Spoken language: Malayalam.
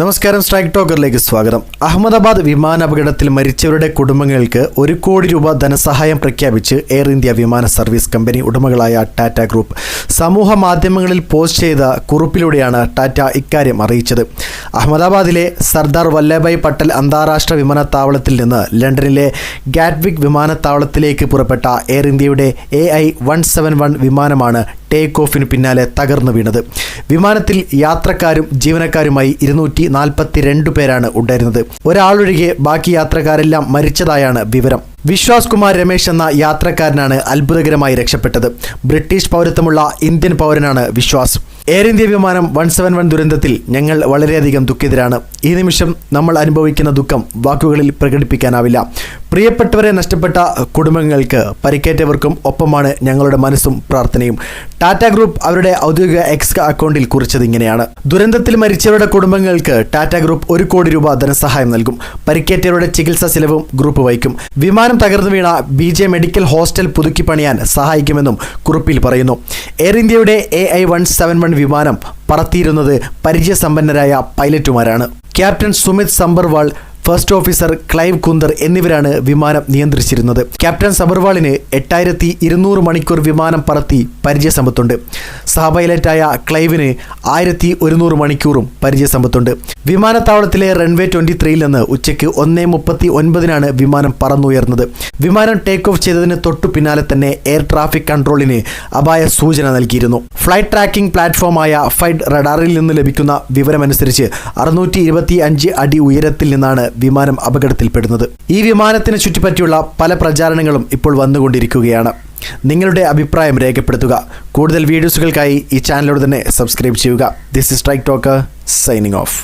നമസ്കാരം, സ്ട്രൈക്ക് ടോക്കറിലേക്ക് സ്വാഗതം. അഹമ്മദാബാദ് വിമാനാപകടത്തിൽ മരിച്ചവരുടെ കുടുംബങ്ങൾക്ക് 1 കോടി രൂപ ധനസഹായം പ്രഖ്യാപിച്ച് എയർ ഇന്ത്യ വിമാന സർവീസ് കമ്പനി ഉടമകളായ ടാറ്റ ഗ്രൂപ്പ്. സമൂഹ മാധ്യമങ്ങളിൽ പോസ്റ്റ് ചെയ്ത കുറിപ്പിലൂടെയാണ് ടാറ്റ ഇക്കാര്യം അറിയിച്ചത്. അഹമ്മദാബാദിലെ സർദാർ വല്ലഭായ് പട്ടേൽ അന്താരാഷ്ട്ര വിമാനത്താവളത്തിൽ നിന്ന് ലണ്ടനിലെ ഗാറ്റ്വിക് വിമാനത്താവളത്തിലേക്ക് പുറപ്പെട്ട എയർ ഇന്ത്യയുടെ AI-171 വിമാനമാണ് ടേക്ക് ഓഫിന് പിന്നാലെ തകർന്നു വീണത്. വിമാനത്തിൽ യാത്രക്കാരും ജീവനക്കാരുമായി 242 പേരാണ് ഉണ്ടായിരുന്നത്. ഒരാളൊഴികെ ബാക്കി യാത്രക്കാരെല്ലാം മരിച്ചതായാണ് വിവരം. വിശ്വാസ് കുമാർ രമേശ് എന്ന യാത്രക്കാരനാണ് അത്ഭുതകരമായി രക്ഷപ്പെട്ടത്. ബ്രിട്ടീഷ് പൗരത്വമുള്ള ഇന്ത്യൻ പൗരനാണ് വിശ്വാസ്. എയർ ഇന്ത്യ വിമാനം 171 ദുരന്തത്തിൽ ഞങ്ങൾ വളരെയധികം ദുഃഖിതരാണ്. ഈ നിമിഷം നമ്മൾ അനുഭവിക്കുന്ന ദുഃഖം വാക്കുകളിൽ പ്രകടിപ്പിക്കാനാവില്ല. പ്രിയപ്പെട്ടവരെ നഷ്ടപ്പെട്ട കുടുംബങ്ങൾക്ക്, പരിക്കേറ്റവർക്കും ഒപ്പമാണ് ഞങ്ങളുടെ മനസ്സും പ്രാർത്ഥനയും. ടാറ്റ ഗ്രൂപ്പ് അവരുടെ ഔദ്യോഗിക എക്സ് അക്കൗണ്ടിൽ കുറിച്ചത് ഇങ്ങനെയാണ്: ദുരന്തത്തിൽ മരിച്ചവരുടെ കുടുംബങ്ങൾക്ക് ടാറ്റ ഗ്രൂപ്പ് 1 കോടി രൂപ ധനസഹായം നൽകും. പരിക്കേറ്റവരുടെ ചികിത്സാ ചെലവും ഗ്രൂപ്പ് വഹിക്കും. വിമാനം തകർന്നു വീണ BJ മെഡിക്കൽ ഹോസ്റ്റൽ പുതുക്കി പണിയാൻ സഹായിക്കുമെന്നും കുറിപ്പിൽ പറയുന്നു. എയർ ഇന്ത്യയുടെ AI-171 വിമാനം പറത്തിയിരുന്നത് പരിചയസമ്പന്നരായ പൈലറ്റുമാരാണ്. Captain Sumit Sabharwal, first officer Clive Kunder എന്നിവരാണ് വിമാനം നിയന്ത്രിച്ചിരുന്നത്. ക്യാപ്റ്റൻ സബർവാളിന് 8200 മണിക്കൂർ വിമാനം പറത്തി പരിചയസമ്പത്തുണ്ട്. സഹപൈലറ്റായ ക്ലൈവിന് 1100 മണിക്കൂറും പരിചയസമ്പത്തുണ്ട്. വിമാനത്താവളത്തിലെ റൺവേ 23ൽ നിന്ന് ഉച്ചയ്ക്ക് 1:39 വിമാനം പറന്നുയർന്നത്. വിമാനം ടേക്ക് ഓഫ് ചെയ്തതിന് തൊട്ടു പിന്നാലെ തന്നെ എയർ ട്രാഫിക് കൺട്രോളിന് അപായ സൂചന നൽകിയിരുന്നു. ഫ്ലൈറ്റ് ട്രാക്കിംഗ് പ്ലാറ്റ്ഫോമായ ഫൈഡ് റഡാറിൽ നിന്ന് ലഭിക്കുന്ന വിവരമനുസരിച്ച് 625 അടി ഉയരത്തിൽ നിന്നാണ് വിമാനം അപകടത്തിൽപ്പെടുന്നത്. ഈ വിമാനത്തിനെ ചുറ്റിപ്പറ്റിയുള്ള പല പ്രചാരണങ്ങളും ഇപ്പോൾ വന്നുകൊണ്ടിരിക്കുകയാണ്. നിങ്ങളുടെ അഭിപ്രായം രേഖപ്പെടുത്തുക. കൂടുതൽ വീഡിയോസുകൾക്കായി ഈ ചാനലോട് തന്നെ സബ്സ്ക്രൈബ് ചെയ്യുക. This is strike talker signing off.